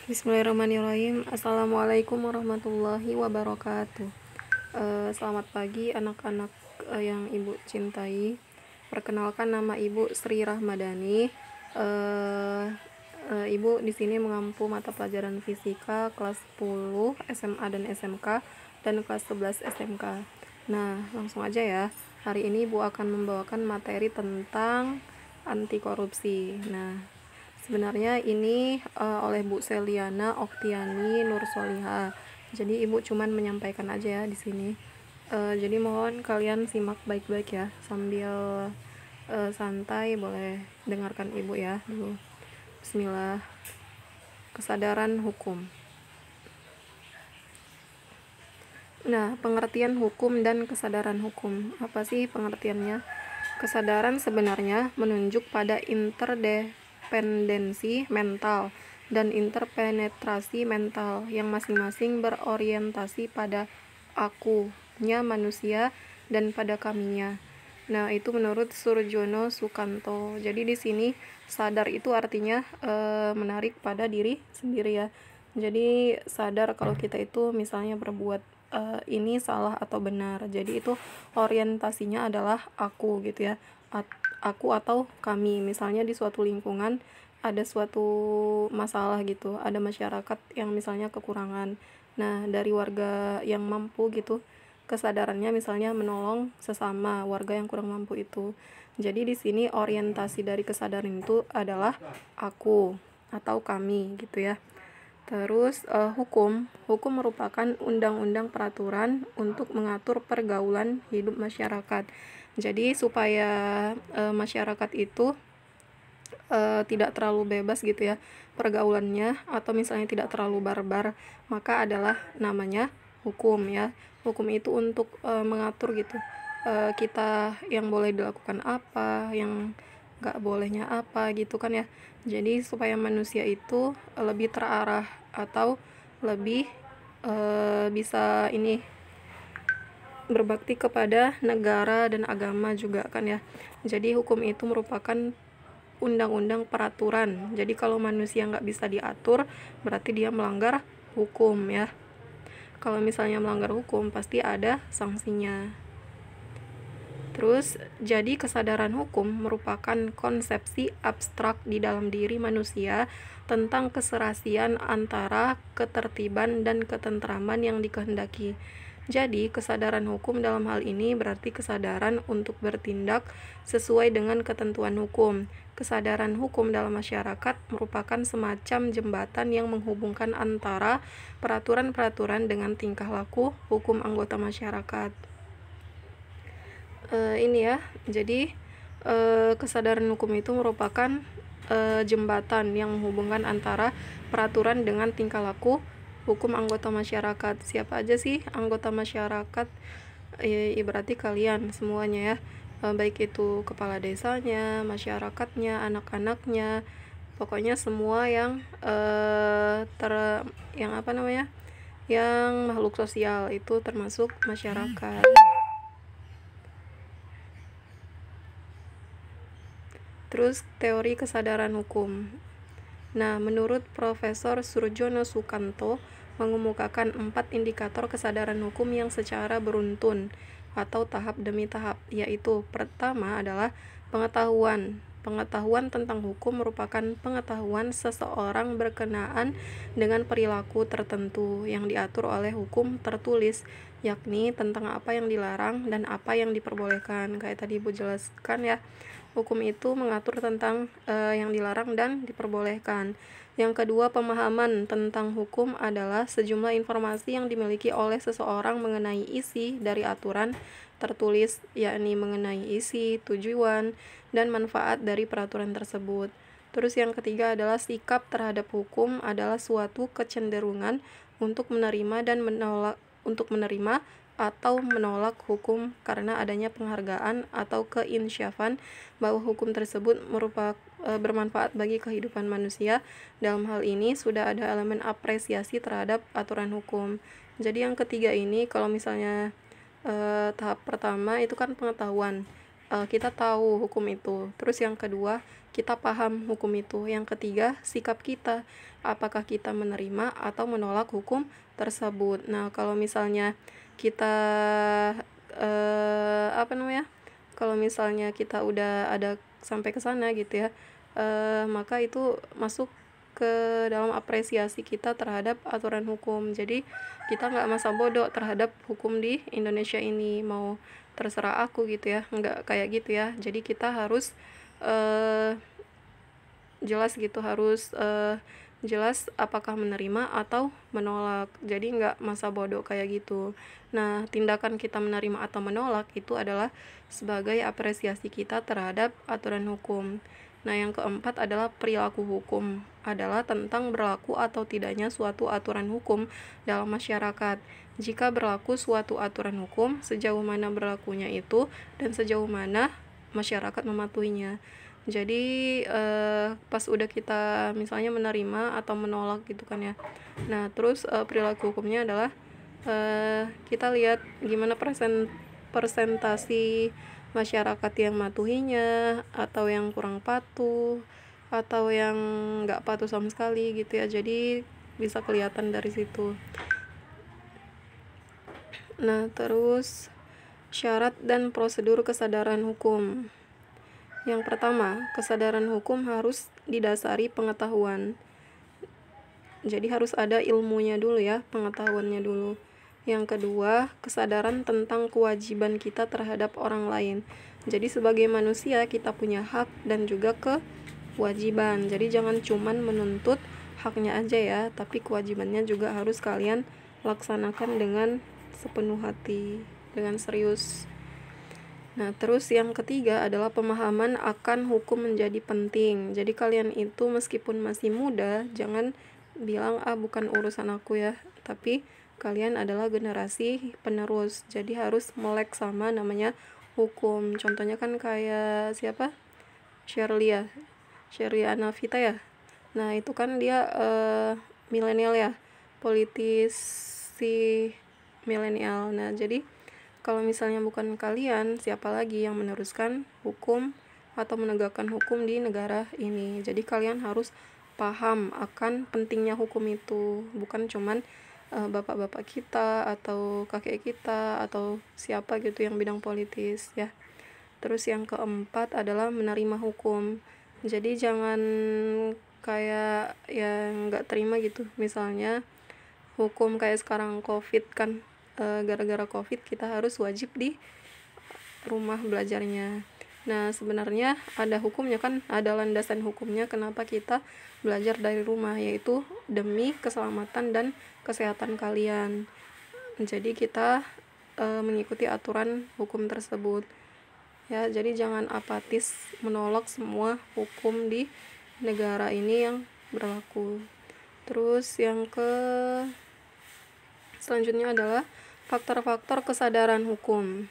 Bismillahirrahmanirrahim. Assalamualaikum warahmatullahi wabarakatuh. Selamat pagi anak-anak yang ibu cintai. Perkenalkan, nama ibu Sri Rahmadani. Ibu di sini mengampu mata pelajaran fisika kelas 10 SMA dan SMK dan kelas 11 SMK. Nah, langsung aja ya. Hari ini ibu akan membawakan materi tentang anti korupsi. Nah, sebenarnya ini oleh Bu Seliana Oktiani Nursoliha. Jadi ibu cuman menyampaikan aja ya di sini. Jadi mohon kalian simak baik-baik ya, sambil santai, boleh dengarkan ibu ya dulu. Bismillah. Kesadaran hukum. Nah, pengertian hukum dan kesadaran hukum. Apa sih pengertiannya? Kesadaran sebenarnya menunjuk pada interdependensi mental dan interpenetrasi mental yang masing-masing berorientasi pada akunya manusia dan pada kaminya. Nah, itu menurut Surjono Sukanto. Jadi di sini sadar itu artinya menarik pada diri sendiri ya. Jadi sadar kalau kita itu misalnya berbuat ini salah atau benar. Jadi itu orientasinya adalah aku gitu ya. Aku atau kami. Misalnya di suatu lingkungan ada suatu masalah gitu, ada masyarakat yang misalnya kekurangan. Nah, dari warga yang mampu gitu, kesadarannya misalnya menolong sesama warga yang kurang mampu itu. Jadi di sini orientasi dari kesadaran itu adalah aku atau kami gitu ya. Terus hukum merupakan undang-undang peraturan untuk mengatur pergaulan hidup masyarakat. Jadi supaya masyarakat itu tidak terlalu bebas gitu ya pergaulannya, atau misalnya tidak terlalu barbar, maka adalah namanya hukum ya. Hukum itu untuk mengatur gitu kita yang boleh dilakukan apa, yang nggak bolehnya apa gitu kan ya. Jadi supaya manusia itu lebih terarah atau lebih bisa ini berbakti kepada negara dan agama juga kan ya. Jadi hukum itu merupakan undang-undang peraturan. Jadi kalau manusia nggak bisa diatur, berarti dia melanggar hukum ya. Kalau misalnya melanggar hukum, pasti ada sanksinya. Terus, jadi kesadaran hukum merupakan konsepsi abstrak di dalam diri manusia tentang keserasian antara ketertiban dan ketentraman yang dikehendaki. Jadi, kesadaran hukum dalam hal ini berarti kesadaran untuk bertindak sesuai dengan ketentuan hukum. Kesadaran hukum dalam masyarakat merupakan semacam jembatan yang menghubungkan antara peraturan-peraturan dengan tingkah laku hukum anggota masyarakat. Ini ya, jadi kesadaran hukum itu merupakan jembatan yang menghubungkan antara peraturan dengan tingkah laku hukum anggota masyarakat. Siapa aja sih anggota masyarakat? Berarti kalian semuanya ya, baik itu kepala desanya, masyarakatnya, anak-anaknya, pokoknya semua yang yang makhluk sosial itu termasuk masyarakat. Terus teori kesadaran hukum. Nah, menurut Profesor Surjono Sukanto, mengemukakan 4 indikator kesadaran hukum yang secara beruntun atau tahap demi tahap, yaitu pertama adalah pengetahuan. Pengetahuan tentang hukum merupakan pengetahuan seseorang berkenaan dengan perilaku tertentu yang diatur oleh hukum tertulis, yakni tentang apa yang dilarang dan apa yang diperbolehkan. Kayak tadi Ibu jelaskan ya, hukum itu mengatur tentang yang dilarang dan diperbolehkan. Yang kedua, pemahaman tentang hukum adalah sejumlah informasi yang dimiliki oleh seseorang mengenai isi dari aturan tertulis, yakni mengenai isi, tujuan, dan manfaat dari peraturan tersebut. Terus yang ketiga adalah sikap terhadap hukum adalah suatu kecenderungan untuk menerima atau menolak hukum karena adanya penghargaan atau keinsyafan bahwa hukum tersebut bermanfaat bagi kehidupan manusia. Dalam hal ini sudah ada elemen apresiasi terhadap aturan hukum. Jadi yang ketiga ini, kalau misalnya tahap pertama itu kan pengetahuan. kita tahu hukum itu. Terus yang kedua, kita paham hukum itu. Yang ketiga, sikap kita, apakah kita menerima atau menolak hukum tersebut. Nah, kalau misalnya kita kalau misalnya kita udah ada sampai ke sana gitu ya, maka itu masuk ke dalam apresiasi kita terhadap aturan hukum. Jadi kita nggak masa bodoh terhadap hukum di Indonesia ini, mau terserah aku gitu ya, nggak kayak gitu ya. Jadi kita harus jelas gitu, harus jelas apakah menerima atau menolak. Jadi nggak masa bodoh kayak gitu. Nah, tindakan kita menerima atau menolak itu adalah sebagai apresiasi kita terhadap aturan hukum. Nah, yang keempat adalah perilaku hukum, adalah tentang berlaku atau tidaknya suatu aturan hukum dalam masyarakat. Jika berlaku suatu aturan hukum, sejauh mana berlakunya itu dan sejauh mana masyarakat mematuhinya. Jadi pas udah kita misalnya menerima atau menolak gitu kan ya. Nah, terus perilaku hukumnya adalah kita lihat gimana persentasi masyarakat yang mematuhinya, atau yang kurang patuh, atau yang nggak patuh sama sekali gitu ya. Jadi bisa kelihatan dari situ. Nah, terus syarat dan prosedur kesadaran hukum. Yang pertama, kesadaran hukum harus didasari pengetahuan. Jadi harus ada ilmunya dulu ya, pengetahuannya dulu. Yang kedua, kesadaran tentang kewajiban kita terhadap orang lain. Jadi sebagai manusia kita punya hak dan juga kewajiban. Jadi jangan cuman menuntut haknya aja ya, tapi kewajibannya juga harus kalian laksanakan dengan sepenuh hati, dengan serius. Nah, terus yang ketiga adalah pemahaman akan hukum menjadi penting. Jadi kalian itu meskipun masih muda, jangan bilang bukan urusan aku ya, tapi kalian adalah generasi penerus. Jadi harus melek sama namanya hukum. Contohnya kan kayak siapa? Shirley Anavita ya. Nah, itu kan dia milenial ya, politisi milenial. Nah, jadi kalau misalnya bukan kalian, siapa lagi yang meneruskan hukum atau menegakkan hukum di negara ini? Jadi kalian harus paham akan pentingnya hukum itu, bukan cuman bapak-bapak kita atau kakek kita atau siapa gitu yang bidang politis ya. Terus yang keempat adalah menerima hukum. Jadi jangan kayak yang nggak terima gitu. Misalnya hukum kayak sekarang COVID kan, gara-gara COVID kita harus wajib di rumah belajarnya. Nah, sebenarnya ada hukumnya kan, ada landasan hukumnya kenapa kita belajar dari rumah, yaitu demi keselamatan dan kesehatan kalian. Jadi kita mengikuti aturan hukum tersebut ya. Jadi jangan apatis menolak semua hukum di negara ini yang berlaku. Terus yang selanjutnya adalah faktor-faktor kesadaran hukum.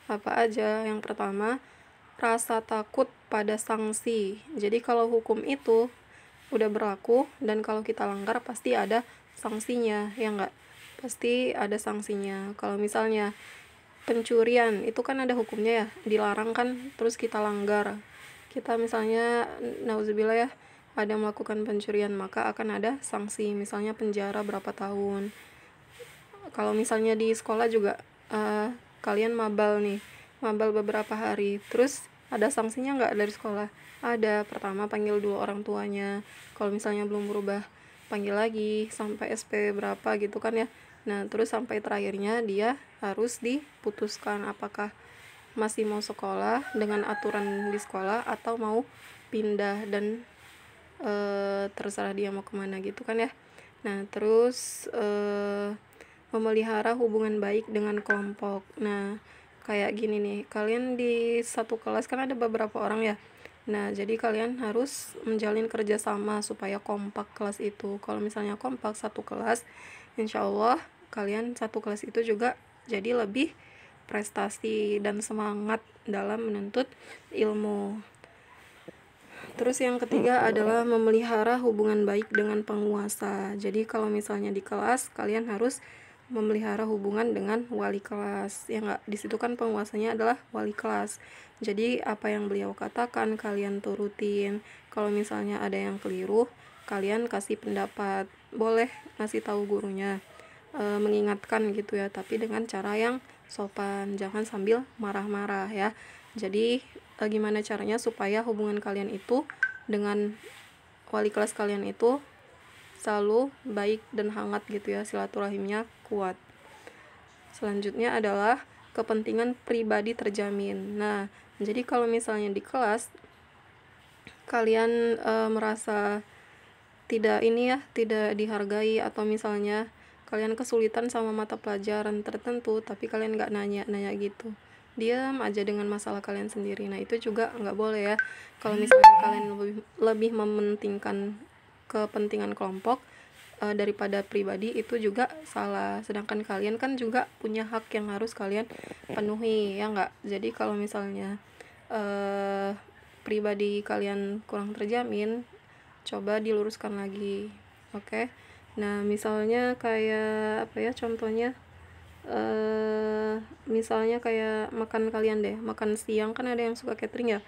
Apa aja? Yang pertama, rasa takut pada sanksi. Jadi kalau hukum itu udah berlaku dan kalau kita langgar pasti ada sanksinya, ya enggak? Pasti ada sanksinya. Kalau misalnya pencurian, itu kan ada hukumnya ya, dilarang kan, terus kita langgar. Kita misalnya, nauzubillah ya, ada melakukan pencurian, maka akan ada sanksi, misalnya penjara berapa tahun. Kalau misalnya di sekolah juga kalian mabal beberapa hari, terus ada sanksinya nggak dari sekolah? Ada. Pertama, panggil dulu orang tuanya. Kalau misalnya belum berubah, panggil lagi sampai SP berapa gitu kan ya. Nah, terus sampai terakhirnya dia harus diputuskan apakah masih mau sekolah dengan aturan di sekolah atau mau pindah, dan terserah dia mau kemana gitu kan ya. Nah, terus memelihara hubungan baik dengan kelompok. Nah, kayak gini nih, kalian di satu kelas kan ada beberapa orang ya. Nah, jadi kalian harus menjalin kerjasama supaya kompak kelas itu. Kalau misalnya kompak satu kelas, insya Allah kalian satu kelas itu juga jadi lebih prestasi dan semangat dalam menuntut ilmu. Terus yang ketiga adalah memelihara hubungan baik dengan penguasa. Jadi kalau misalnya di kelas, kalian harus memelihara hubungan dengan wali kelas. Ya enggak, di situ kan penguasanya adalah wali kelas. Jadi apa yang beliau katakan kalian turutin. Kalau misalnya ada yang keliru, kalian kasih pendapat. Boleh ngasih tahu gurunya, mengingatkan gitu ya, tapi dengan cara yang sopan, jangan sambil marah-marah ya. Jadi gimana caranya supaya hubungan kalian itu dengan wali kelas kalian itu selalu baik dan hangat gitu ya, silaturahimnya kuat. Selanjutnya adalah kepentingan pribadi terjamin. Nah, jadi kalau misalnya di kelas kalian merasa tidak dihargai, atau misalnya kalian kesulitan sama mata pelajaran tertentu tapi kalian nggak nanya gitu, diam aja dengan masalah kalian sendiri. Nah, itu juga nggak boleh ya. Kalau misalnya kalian lebih mementingkan kepentingan kelompok daripada pribadi, itu juga salah. Sedangkan kalian kan juga punya hak yang harus kalian penuhi, ya nggak? Jadi kalau misalnya pribadi kalian kurang terjamin, coba diluruskan lagi. Oke. Nah, misalnya kayak apa ya contohnya, misalnya kayak makan kalian deh, makan siang kan ada yang suka catering ya.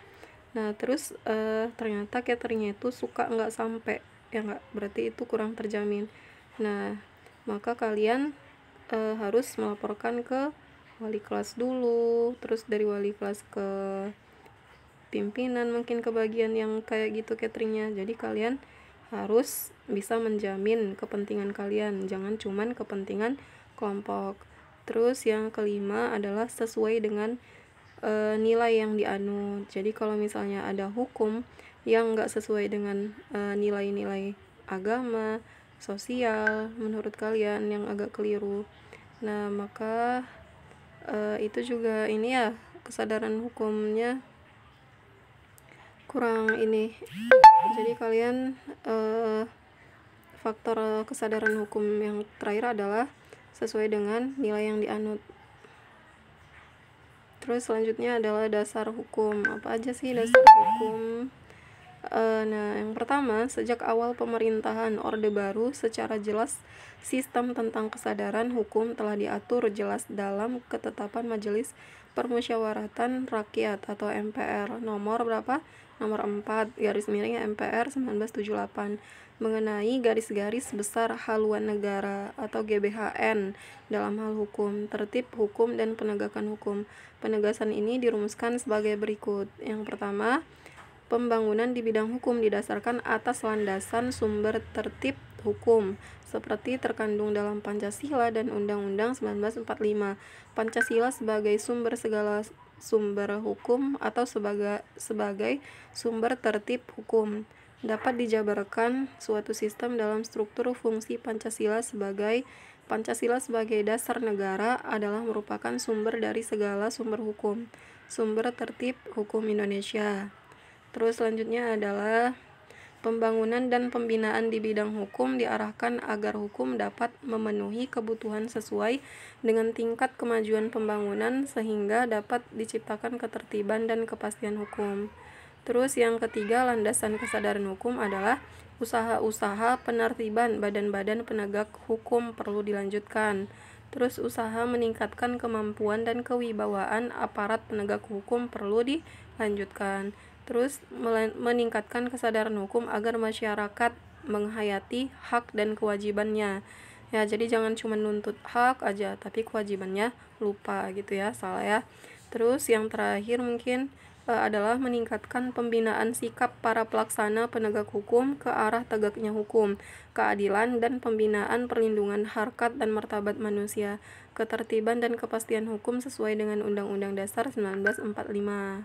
Nah, terus ternyata cateringnya itu suka nggak sampai, ya nggak, berarti itu kurang terjamin. Nah, maka kalian harus melaporkan ke wali kelas dulu, terus dari wali kelas ke pimpinan, mungkin ke bagian yang kayak gitu cateringnya. Jadi kalian harus bisa menjamin kepentingan kalian, jangan cuman kepentingan kelompok. Terus yang kelima adalah sesuai dengan nilai yang dianut. Jadi kalau misalnya ada hukum yang nggak sesuai dengan nilai-nilai agama, sosial, menurut kalian yang agak keliru, nah maka itu juga ini ya, kesadaran hukumnya kurang ini. Jadi kalian faktor kesadaran hukum yang terakhir adalah sesuai dengan nilai yang dianut. Terus selanjutnya adalah dasar hukum. Apa aja sih dasar hukum? Nah, yang pertama, sejak awal pemerintahan Orde Baru, secara jelas sistem tentang kesadaran hukum telah diatur jelas dalam ketetapan Majelis Permusyawaratan Rakyat atau MPR nomor berapa? Nomor 4 garis miring MPR 1978 mengenai garis-garis besar haluan negara atau GBHN dalam hal hukum, tertib hukum dan penegakan hukum. Penegasan ini dirumuskan sebagai berikut. Yang pertama, pembangunan di bidang hukum didasarkan atas landasan sumber tertib hukum seperti terkandung dalam Pancasila dan Undang-Undang 1945. Pancasila sebagai sumber segala sumber hukum atau sebagai sumber tertib hukum. Dapat dijabarkan suatu sistem dalam struktur fungsi Pancasila sebagai dasar negara adalah merupakan sumber dari segala sumber hukum, sumber tertib hukum Indonesia. Terus selanjutnya adalah pembangunan dan pembinaan di bidang hukum diarahkan agar hukum dapat memenuhi kebutuhan sesuai dengan tingkat kemajuan pembangunan sehingga dapat diciptakan ketertiban dan kepastian hukum. Terus yang ketiga, landasan kesadaran hukum adalah usaha-usaha penertiban badan-badan penegak hukum perlu dilanjutkan. Terus usaha meningkatkan kemampuan dan kewibawaan aparat penegak hukum perlu dilanjutkan. Terus meningkatkan kesadaran hukum agar masyarakat menghayati hak dan kewajibannya. Ya, jadi jangan cuma nuntut hak aja tapi kewajibannya lupa gitu ya, salah ya. Terus yang terakhir mungkin adalah meningkatkan pembinaan sikap para pelaksana penegak hukum ke arah tegaknya hukum, keadilan dan pembinaan perlindungan harkat dan martabat manusia, ketertiban dan kepastian hukum sesuai dengan Undang-Undang Dasar 1945.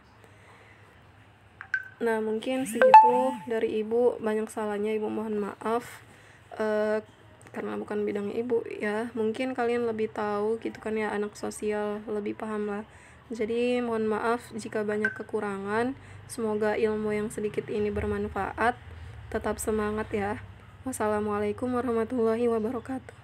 Nah, mungkin segitu dari Ibu. Banyak salahnya Ibu mohon maaf karena bukan bidangnya Ibu ya. Mungkin kalian lebih tahu gitu kan ya, anak sosial lebih paham lah. Jadi mohon maaf jika banyak kekurangan. Semoga ilmu yang sedikit ini bermanfaat. Tetap semangat ya. Wassalamualaikum warahmatullahi wabarakatuh.